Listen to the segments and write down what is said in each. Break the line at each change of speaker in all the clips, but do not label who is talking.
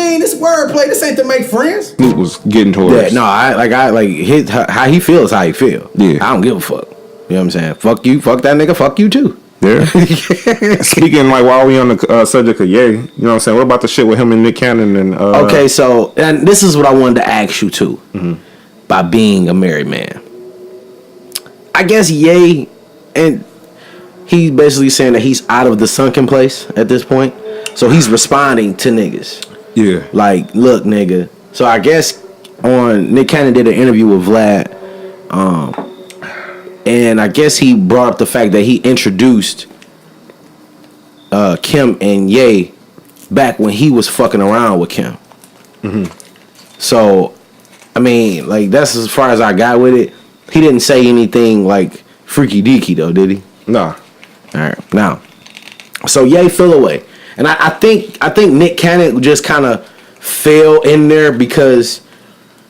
mean, this wordplay. This ain't to make friends.
It was getting towards.
Yeah, no, I like his, how he feels. How he feel.
Yeah,
I don't give a fuck. You know what I'm saying? Fuck you. Fuck that nigga. Fuck you too.
Yeah. Speaking like while we on the subject of Ye, you know what I'm saying? What about the shit with him and Nick Cannon and?
Okay, so and this is what I wanted to ask you too. By being a married man, I guess Ye, and he's basically saying that he's out of the sunken place at this point. So he's responding to niggas.
Yeah.
Like, look, nigga. So I guess Nick Cannon did an interview with Vlad. And I guess he brought up the fact that he introduced Kim and Ye back when he was fucking around with Kim. So, I mean, like, that's as far as I got with it. He didn't say anything like freaky deaky though, did he?
Nah.
All right. Now, so Ye fell away, and I think Nick Cannon just kind of fell in there because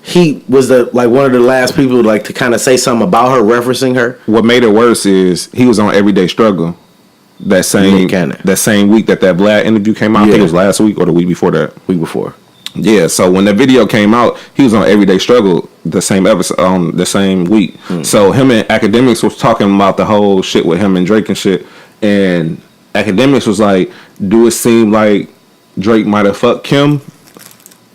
he was one of the last people to kind of say something about her, referencing her.
What made it worse is he was on Everyday Struggle that same week that Vlad interview came out. I think it was last week or the week before that.
Week before.
Yeah, so when the video came out, he was on Everyday Struggle the same episode on the same week. So him and Academics was talking about the whole shit with him and Drake and shit. And Academics was like, do it seem like Drake might have fucked Kim?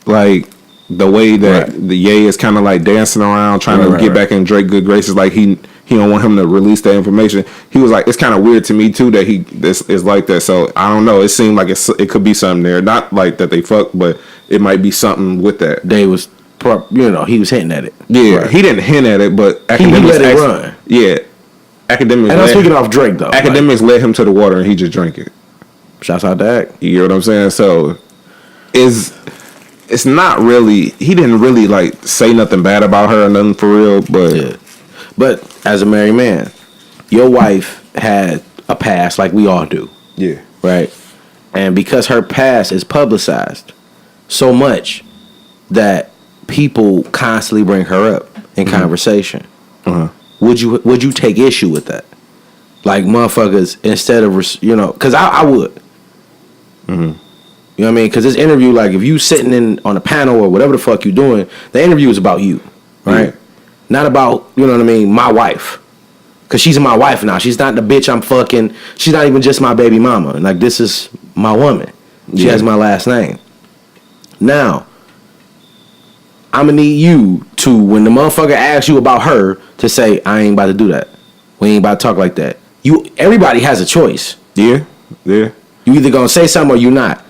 Like the way that the Ye is kind of like dancing around trying to get back in Drake good graces, like he don't want him to release that information. He was like, it's kind of weird to me too that this is like that. So I don't know. It seemed like it could be something there. Not like that they fucked, but it might be something with that.
They was, he was hinting at it.
Yeah, he didn't hint at it, but Academics
let it run.
Yeah, Academics.
And I'm speaking off Drake though.
Academics led him to the water and he just drank it.
Shouts out to Ack.
You know what I'm saying? So it's not really. He didn't really like say nothing bad about her or nothing for real, but.
Yeah. But as a married man, your wife had a past like we all do.
Yeah.
Right? And because her past is publicized so much that people constantly bring her up in conversation, would you take issue with that? Like, motherfuckers, instead of, because I would. You know what I mean? Because this interview, like, if you sitting on a panel or whatever the fuck you doing, the interview is about you, right? Yeah. Not about, you know what I mean, my wife. Because she's my wife now. She's not the bitch I'm fucking. She's not even just my baby mama. Like, this is my woman. She has my last name. Now, I'm going to need you to, when the motherfucker asks you about her, to say, I ain't about to do that. We ain't about to talk like that. Everybody has a choice.
Yeah, yeah.
You either going to say something or you not.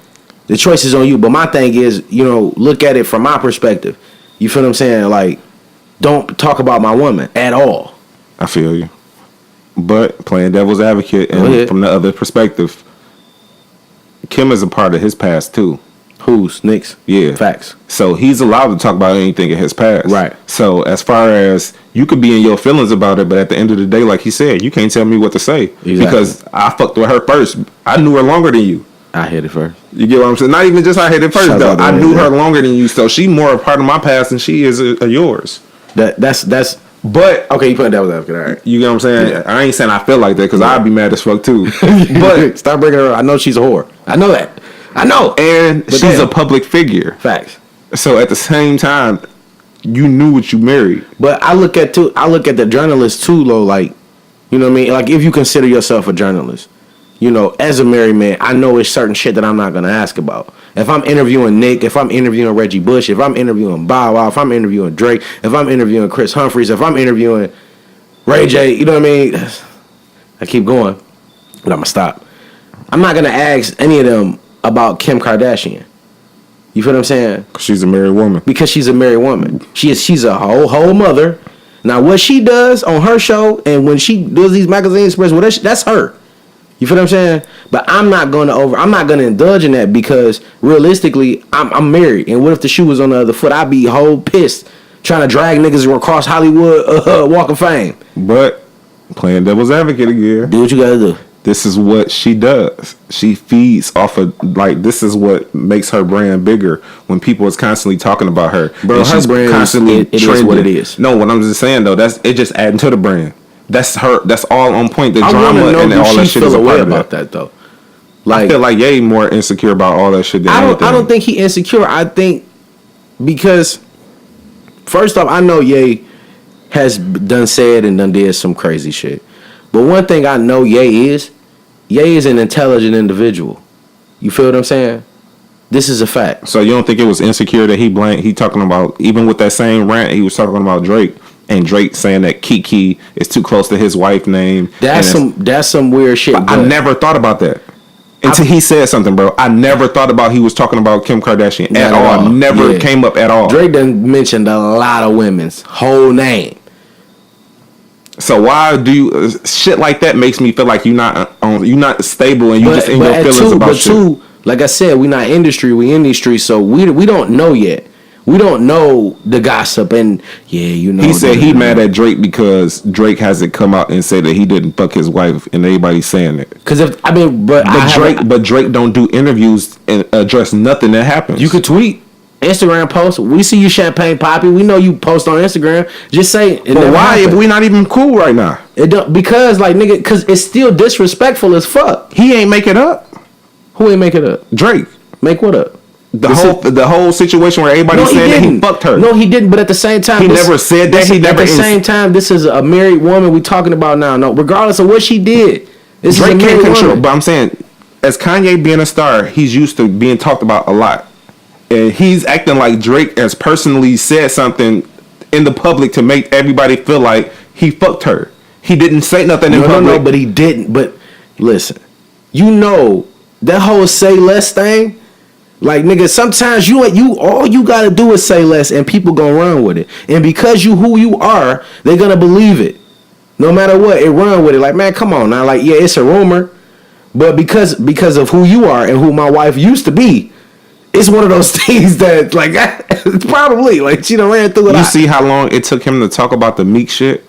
The choice is on you. But my thing is, look at it from my perspective. You feel what I'm saying? Like, don't talk about my woman at all.
I feel you. But playing devil's advocate and from the other perspective, Kim is a part of his past too.
Who's? Nick's?
Yeah.
Facts.
So he's allowed to talk about anything in his past.
Right.
So as far as you could be in your feelings about it, but at the end of the day, like he said, you can't tell me what to say. Exactly. Because I fucked with her first. I knew her longer than you.
I hit it first.
You get what I'm saying? Not even just I hit it first, though. I knew her longer than you, so she more a part of my past than she is yours.
That's.
But
okay, you put that with that. All right.
You get what I'm saying? Yeah. I ain't saying I feel like that because I'd be mad as fuck too.
But stop bringing her up. I know she's a whore. I know that. I know.
And but she's a public figure.
Facts.
So at the same time, you knew what you married.
But I look at the journalist too, though. Like, you know what I mean? Like, if you consider yourself a journalist, as a married man, I know it's certain shit that I'm not gonna ask about. If I'm interviewing Nick, if I'm interviewing Reggie Bush, if I'm interviewing Bow Wow, if I'm interviewing Drake, if I'm interviewing Chris Humphries, if I'm interviewing Ray J, you know what I mean? I keep going, but I'm gonna stop. I'm not gonna ask any of them about Kim Kardashian. You feel what I'm saying?
She's a married woman.
Because she's a married woman. She's a whole mother. Now, what she does on her show and when she does these magazine expressions, that's her. You feel what I'm saying? But I'm not gonna indulge in that because realistically, I'm married. And what if the shoe was on the other foot? I'd be whole pissed trying to drag niggas across Hollywood Walk of Fame.
But playing devil's advocate again.
Do what you gotta do.
This is what she does. She feeds off of, like, this is what makes her brand bigger when people is constantly talking about her.
Bro, her brand constantly it is what it is.
No, what I'm just saying though, it just adding to the brand. That's her. That's all on point. The
I
drama
know
and all that shit is a part of
about that though.
I feel like Ye more insecure about all that shit than anything.
I don't think he insecure. I think because first off, I know Ye has done said and done did some crazy shit. But one thing I know Ye is an intelligent individual. You feel what I'm saying? This is a fact.
So you don't think it was insecure that he talking about, even with that same rant, he was talking about Drake, and Drake saying that Kiki is too close to his wife's name.
That's some weird shit.
But I never thought about that. Until he said something, bro. I never thought about he was talking about Kim Kardashian at all. Never came up at all.
Drake done mentioned a lot of women's whole name.
So why do you shit like that makes me feel like you're not stable and you just in your feelings about shit. But two,
like I said, we not industry, we in these streets, so we don't know yet. We don't know the gossip, and he
said he mad at Drake because Drake hasn't come out and said that he didn't fuck his wife, and everybody's saying it.
Because
but Drake don't do interviews and address nothing that happens.
You could tweet, Instagram post. We see you champagne poppy. We know you post on Instagram. Just say.
But why if we not even cool right now?
Because it's still disrespectful as fuck.
He ain't make it up.
Who ain't make it up?
Drake.
Make what up?
The whole situation where everybody said that he fucked her.
No, he didn't. But at the same time,
he never said that. At the
same time, this is a married woman we talking about now. No, regardless of what she did, this Drake is a married control. Woman.
But I'm saying, as Kanye being a star, he's used to being talked about a lot, and he's acting like Drake has personally said something in the public to make everybody feel like he fucked her. He didn't say nothing in public.
No, but he didn't. But listen, that whole say less thing. Like, nigga, sometimes all you gotta do is say less and people gonna run with it. And because who you are, they're gonna believe it. No matter what, it run with it. Like, man, come on now. Like, yeah, it's a rumor. But because of who you are and who my wife used to be, it's one of those things that, like, probably, like, she done ran through it.
You see how long it took him to talk about the Meek shit?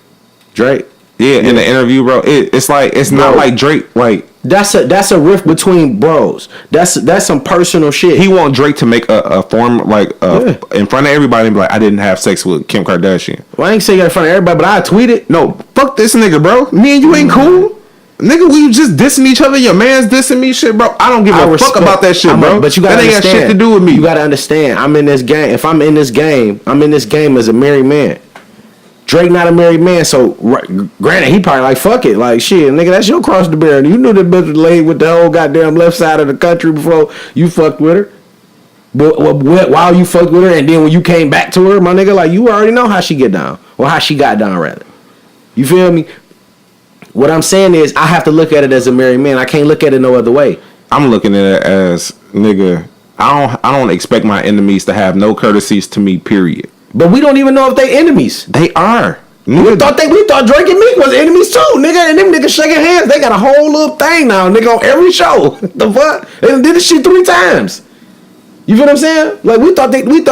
Drake?
Yeah, in the interview, bro. It's like, it's not like Drake, like...
That's a rift between bros. That's some personal shit.
He want Drake to make a form in front of everybody and be like, I didn't have sex with Kim Kardashian.
Well, I ain't saying in front of everybody, but I tweet it.
No, fuck this nigga, bro. Me and you ain't cool. Nigga, we just dissing each other. Your man's dissing me, shit, bro. I don't give a fuck about that shit, bro.
But you gotta understand.
That ain't got shit to do with me.
You gotta understand. I'm in this game. If I'm in this game, I'm in this game as a married man. Drake not a married man, so granted, he probably like, fuck it. Like, shit, nigga, that's your cross to bear. You knew the bitch was laid with the whole goddamn left side of the country before you fucked with her. But while you fucked with her, and then when you came back to her, my nigga, like, you already know how she get down. Or how she got down, rather. You feel me? What I'm saying is, I have to look at it as a married man. I can't look at it no other way.
I'm looking at it as, nigga, I don't expect my enemies to have no courtesies to me, period.
But we don't even know if they enemies.
They are.
We thought Drake and Meek was enemies too, nigga. And them niggas shaking hands. They got a whole little thing now, nigga, on every show. The fuck? They did this shit 3 times. You feel what I'm saying? Like, we thought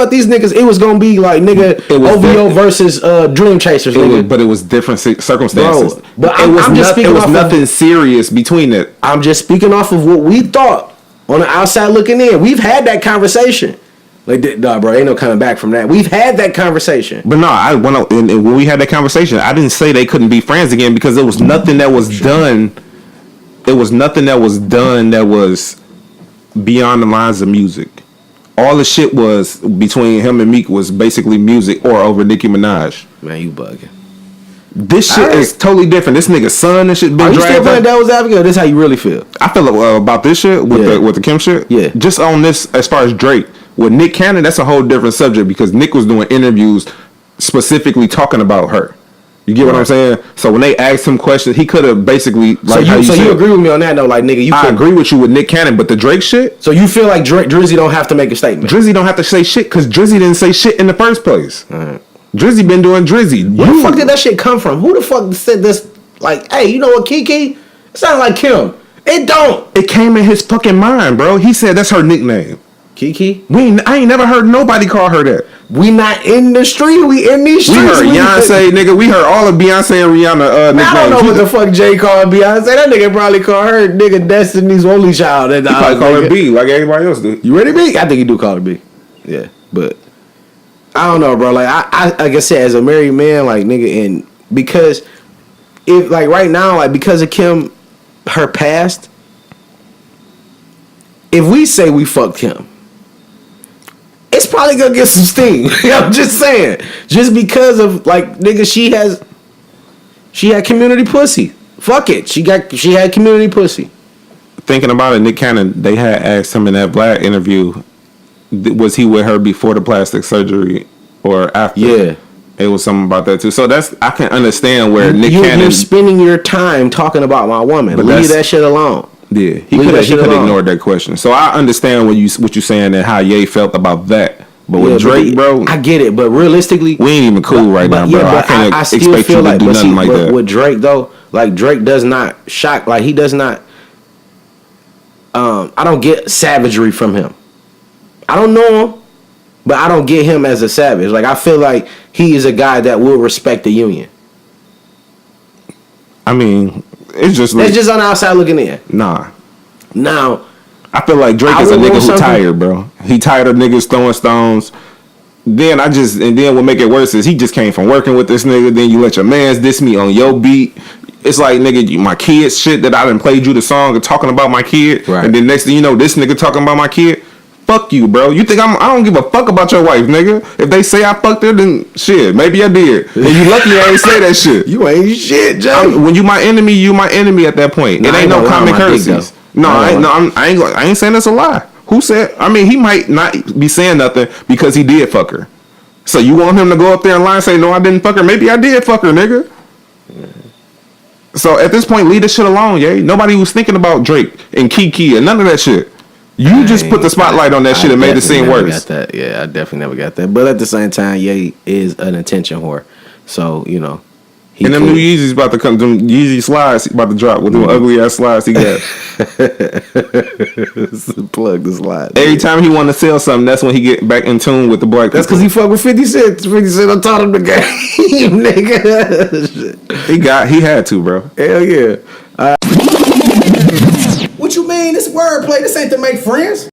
these niggas, it was gonna be like, nigga, OVO versus Dream Chasers, nigga.
But it was different circumstances.
Bro, but I'm just speaking off
nothing serious between it.
I'm just speaking off of what we thought on the outside looking in. We've had that conversation. Like, nah, bro, ain't no coming back from that. We've had that conversation.
But no, when we had that conversation, I didn't say they couldn't be friends again because there was nothing that was done. There was nothing that was done that was beyond the lines of music. All the shit was between him and Meek was basically music or over Nicki Minaj.
Man, you bugging.
This shit is totally different. This nigga's son and shit been dragged.
Are you still playing devil's advocate, or this how you really feel?
I feel about this shit with the Kim shit.
Yeah.
Just on this, as far as Drake. With Nick Cannon, that's a whole different subject because Nick was doing interviews specifically talking about her. You get what I'm saying? So when they asked him questions, he could have basically like.
So you agree with me on that? No, like, nigga,
I agree with you with Nick Cannon, but the Drake shit.
So you feel like Drizzy don't have to make a statement?
Drizzy don't have to say shit because Drizzy didn't say shit in the first place. Drizzy been doing Drizzy.
Where the fuck did that shit come from? Who the fuck said this? Like, hey, you know what, Kiki? It sounds like Kim. It don't.
It came in his fucking mind, bro. He said that's her nickname.
Kiki?
I ain't never heard nobody call her that.
We not in the street. We in these streets.
We heard Beyonce, nigga. We heard all of Beyonce and Rihanna nicknames.
I don't know what the fuck Jay called Beyonce. That nigga probably called her nigga Destiny's only child.
He probably call her B like everybody else do.
You ready, B? I think he do call her B. Yeah, but I don't know, bro. Like like I said, as a married man, like, nigga, and because if like right now, like, because of Kim, her past, if we say we fucked him, it's probably gonna get some steam. I'm just saying, just because of like nigga, she had community pussy. Fuck it, she had community pussy.
Thinking about it, Nick Cannon, they had asked him in that Vlad interview, was he with her before the plastic surgery or after?
Yeah.
It was something about that too. So I can understand where Nick Cannon...
You're spending your time talking about my woman. But leave that shit alone.
Yeah. He could have ignored that question. So I understand what you're saying and how Ye felt about that. But with Drake, bro...
I get it, but realistically...
We ain't even cool right now, bro. I can't expect you to do nothing like that.
With Drake, though, like Drake does not shock... Like he does not... I don't get savagery from him. I don't know him, but I don't get him as a savage. Like I feel like he is a guy that will respect the union.
I mean, it's just
that's just on the outside looking in.
Nah.
Now,
I feel like Drake is a nigga who tired, bro. He tired of niggas throwing stones. Then what make it worse is he just came from working with this nigga. Then you let your mans diss me on your beat. It's like, nigga, my kid's shit that I done played you the song and talking about my kid. Right. And then next thing you know, this nigga talking about my kid. Fuck you, bro. You think I don't give a fuck about your wife, nigga? If they say I fucked her, then shit, maybe I did. And you lucky I ain't say that shit.
You ain't shit, Joe.
When you my enemy at that point. It ain't no common courtesies. No, I ain't saying that's a lie. Who said? I mean, he might not be saying nothing because he did fuck her. So you want him to go up there and lie and say, no, I didn't fuck her. Maybe I did fuck her, nigga. So at this point, leave this shit alone, yeah. Nobody was thinking about Drake and Kiki and none of that shit. You just put the spotlight on that shit and made it seem worse.
Got that. Yeah, I definitely never got that. But at the same time, Ye is an attention whore. So, you know.
And them new Yeezys about to come, them Yeezy slides about to drop with them ugly ass slides he got.
Plug the slide.
Every time he want to sell something, that's when he get back in tune with the black people.
That's because he fuck with 50 Cent. 50 Cent I taught him the game,
nigga. He had to, bro.
Hell yeah. What you mean? This wordplay. This ain't to make friends.